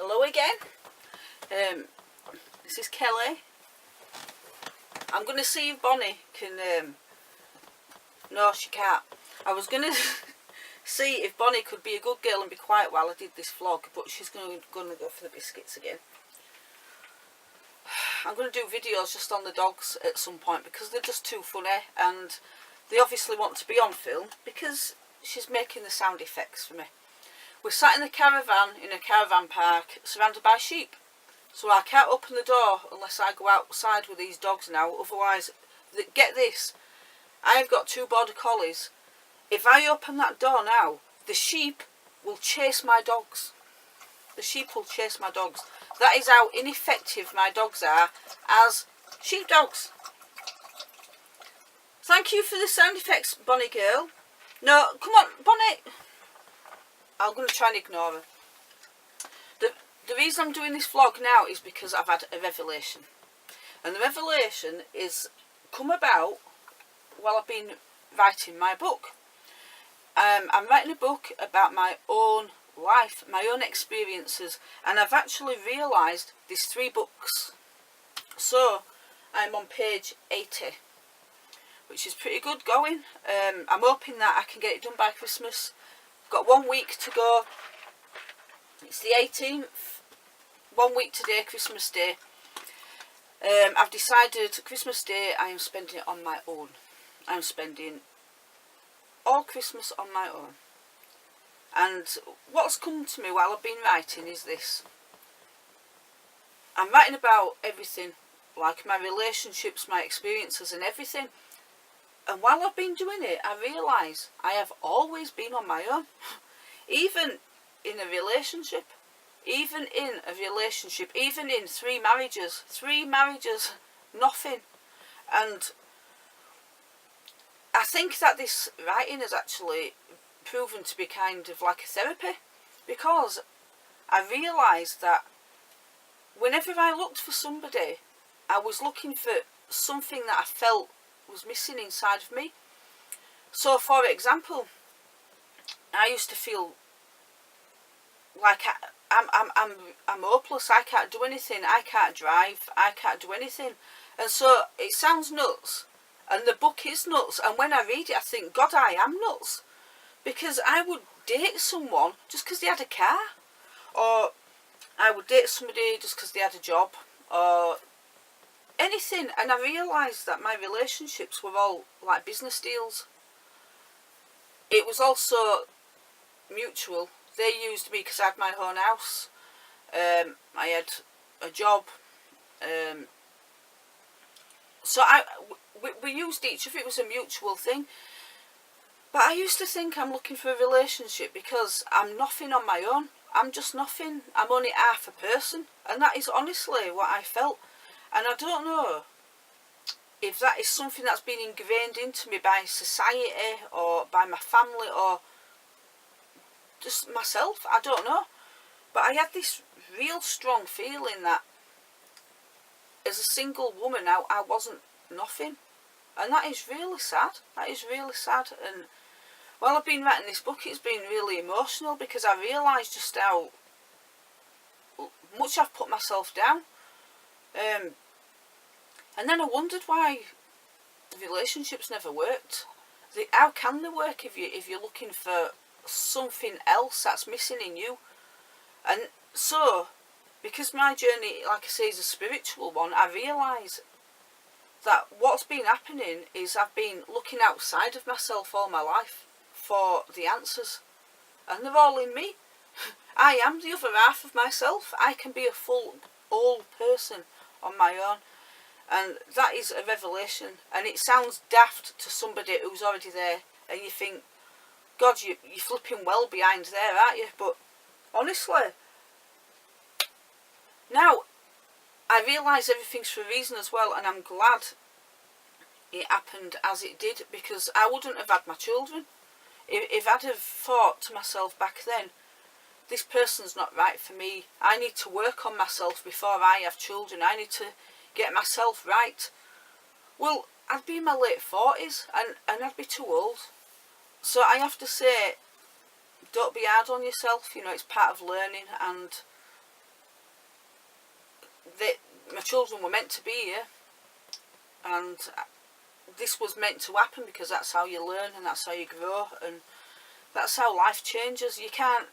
Hello again. This is Kelly. I'm going to see if Bonnie can... No, she can't. I was going to see if Bonnie could be a good girl and be quiet while I did this vlog, but she's going to go for the biscuits again. I'm going to do videos just on the dogs at some point because they're just too funny, and they obviously want to be on film because she's making the sound effects for me. We're sat in the caravan in a caravan park surrounded by sheep. So I can't open the door unless I go outside with these dogs now. Otherwise, get this, I have got 2 border collies. If I open that door now, the sheep will chase my dogs. The sheep will chase my dogs. That is how ineffective my dogs are as sheepdogs. Thank you for the sound effects, Bonnie girl. No, come on, Bonnie. I'm going to try and ignore her. The reason I'm doing this vlog now is because I've had a revelation. And the revelation is come about while I've been writing my book. I'm writing a book about my own life, my own experiences, and I've actually realised there's 3 books. So I'm on page 80, which is pretty good going. I'm hoping that I can get it done by Christmas. Got 1 week to go. It's the 18th. 1 week today, Christmas Day. I've decided Christmas Day I am spending it on my own. I'm spending all Christmas on my own. And what's come to me while I've been writing is this. I'm writing about everything, like my relationships, my experiences and everything. And while I've been doing it, I realise I have always been on my own. Even in a relationship. Even in 3 marriages. 3 marriages, nothing. And I think that this writing has actually proven to be kind of like a therapy. Because I realised that whenever I looked for somebody, I was looking for something that I felt was missing inside of me. So for example, I used to feel like I'm hopeless. I can't do anything. I can't drive. I can't do anything. And so it sounds nuts, and the book is nuts, and when I read it I think, God, I am nuts, because I would date someone just because they had a car, or I would date somebody just because they had a job, or anything. And I realised that my relationships were all like business deals. It was also mutual. They used me because I had my own house. I had a job. So we used each other. It was a mutual thing. But I used to think I'm looking for a relationship because I'm nothing on my own. I'm just nothing. I'm only half a person. And that is honestly what I felt. And I don't know if that is something that's been ingrained into me by society or by my family or just myself. I don't know. But I had this real strong feeling that as a single woman I wasn't nothing. And that is really sad. That is really sad. And while I've been writing this book, it's been really emotional because I realised just how much I've put myself down. And then I wondered why relationships never worked. How can they work if you're looking for something else that's missing in you? And so, because my journey, like I say, is a spiritual one, I realise that what's been happening is I've been looking outside of myself all my life for the answers, and they're all in me. I am the other half of myself. I can be a full, whole person on my own. And that is a revelation. And it sounds daft to somebody who's already there. And you think, God, you're flipping well behind there, aren't you? But honestly, now I realise everything's for a reason as well. And I'm glad it happened as it did, because I wouldn't have had my children. If I'd have thought to myself back then, this person's not right for me. I need to work on myself before I have children. I need to get myself right. Well, I'd be in my late 40s and I'd be too old. So I have to say, don't be hard on yourself. You know, it's part of learning, and my children were meant to be here, and this was meant to happen, because that's how you learn and that's how you grow, and that's how life changes. You can't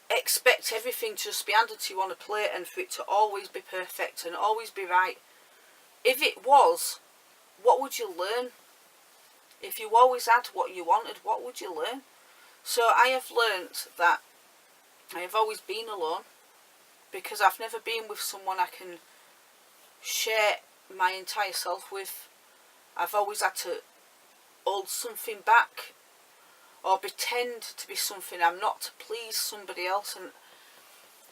expect everything to just be handed to you on a plate and for it to always be perfect and always be right. If it was, what would you learn? If you always had what you wanted, what would you learn? So I have learnt that I have always been alone, because I've never been with someone I can share my entire self with. I've always had to hold something back or pretend to be something I'm not to please somebody else, and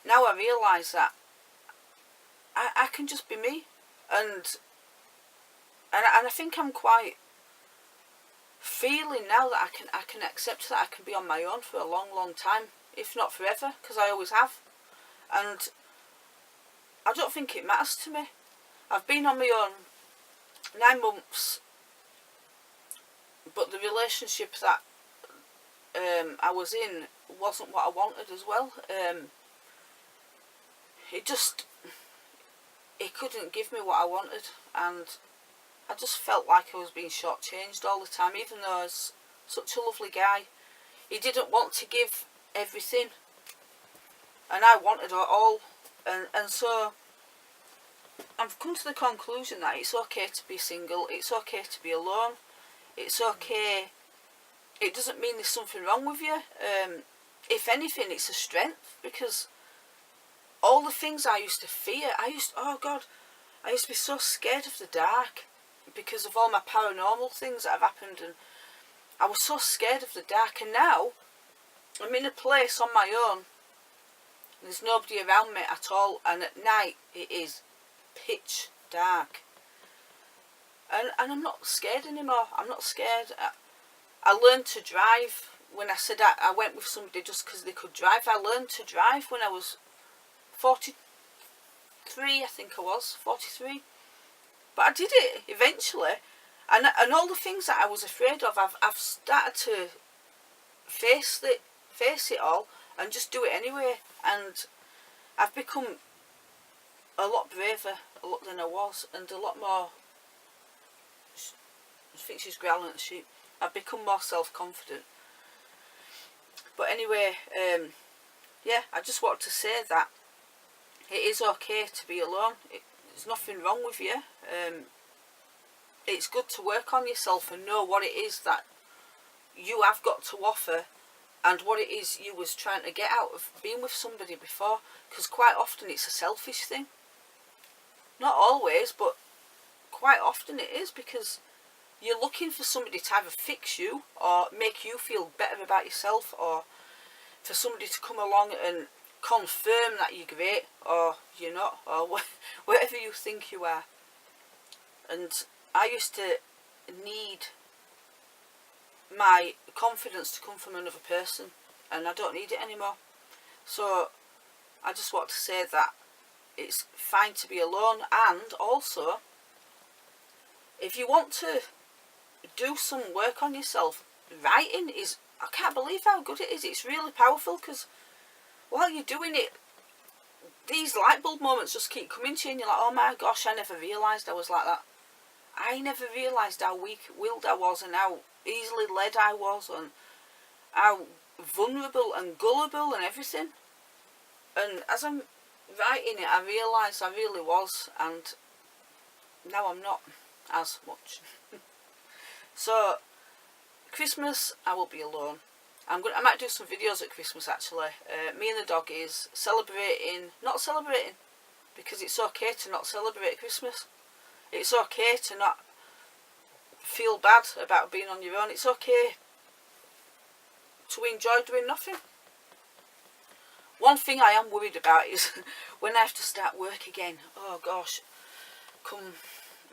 now I realise that I can just be me, and I think I'm quite feeling now that I can accept that I can be on my own for a long time, if not forever, because I always have, and I don't think it matters to me. I've been on my own 9 months, but the relationship that I was in wasn't what I wanted as well. It couldn't give me what I wanted, and I just felt like I was being shortchanged all the time, even though I was such a lovely guy. He didn't want to give everything, and I wanted it all, and so I've come to the conclusion that it's okay to be single, it's okay to be alone, it's okay. It doesn't mean there's something wrong with you. If anything, it's a strength, because all the things I used to fear, I used to be so scared of the dark because of all my paranormal things that have happened, and I was so scared of the dark, and now I'm in a place on my own, and there's nobody around me at all, and at night it is pitch dark, and I'm not scared anymore. I'm not scared. I learned to drive. When I said I went with somebody just because they could drive, I learned to drive when I was 43, I think I was, 43. But I did it eventually, and all the things that I was afraid of, I've started to face it all and just do it anyway, and I've become a lot braver than I was, and a lot more, I think she's growling at the sheep. I've become more self-confident. But anyway, yeah, I just wanted to say that it is okay to be alone. There's nothing wrong with you. It's good to work on yourself and know what it is that you have got to offer, and what it is you was trying to get out of being with somebody before, because quite often it's a selfish thing. Not always, but quite often it is, because you're looking for somebody to either fix you or make you feel better about yourself, or for somebody to come along and confirm that you're great or you're not, or whatever you think you are. And I used to need my confidence to come from another person, and I don't need it anymore. So I just want to say that it's fine to be alone, and also if you want to do some work on yourself, writing is, I can't believe how good it is. It's really powerful, because while you're doing it, these light bulb moments just keep coming to you, and you're like, oh my gosh, I never realised I was like that. I never realised how weak-willed I was, and how easily led I was, and how vulnerable and gullible and everything. And as I'm writing it, I realised I really was, and now I'm not as much. So Christmas I will be alone. I might do some videos at Christmas actually. Me and the dog is not celebrating, because it's okay to not celebrate Christmas. It's okay to not feel bad about being on your own. It's okay to enjoy doing nothing. One thing I am worried about is when I have to start work again. Oh gosh, come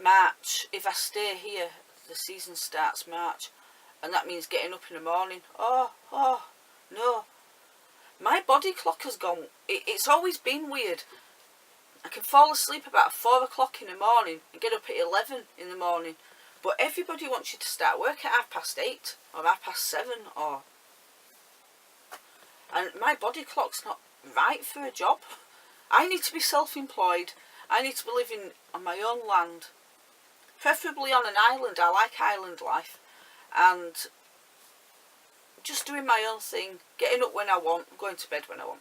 March, if I stay here, the season starts March, and that means getting up in the morning. Oh no, my body clock has gone. It's always been weird. I can fall asleep about 4 o'clock in the morning and get up at 11 in the morning, but everybody wants you to start work at 8:30 or 7:30, and my body clock's not right for a job. I need to be self-employed. I need to be living on my own land, preferably on an island. I like island life, and just doing my own thing, getting up when I want, going to bed when I want.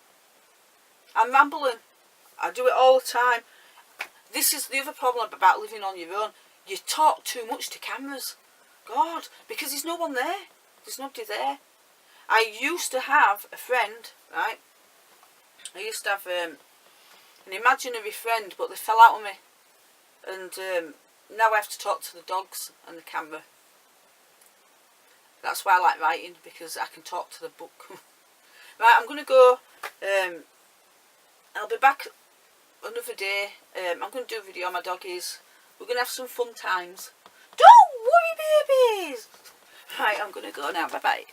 I'm rambling. I do it all the time. This is the other problem about living on your own. You talk too much to cameras. God, because there's no one there. There's nobody there. I used to have a friend, right? I used to have an imaginary friend, but they fell out on me. And now I have to talk to the dogs and the camera. That's why I like writing, because I can talk to the book. Right, I'm going to go. I'll be back another day. I'm going to do a video on my doggies. We're going to have some fun times. Don't worry, babies. Right, I'm going to go now. Bye-bye.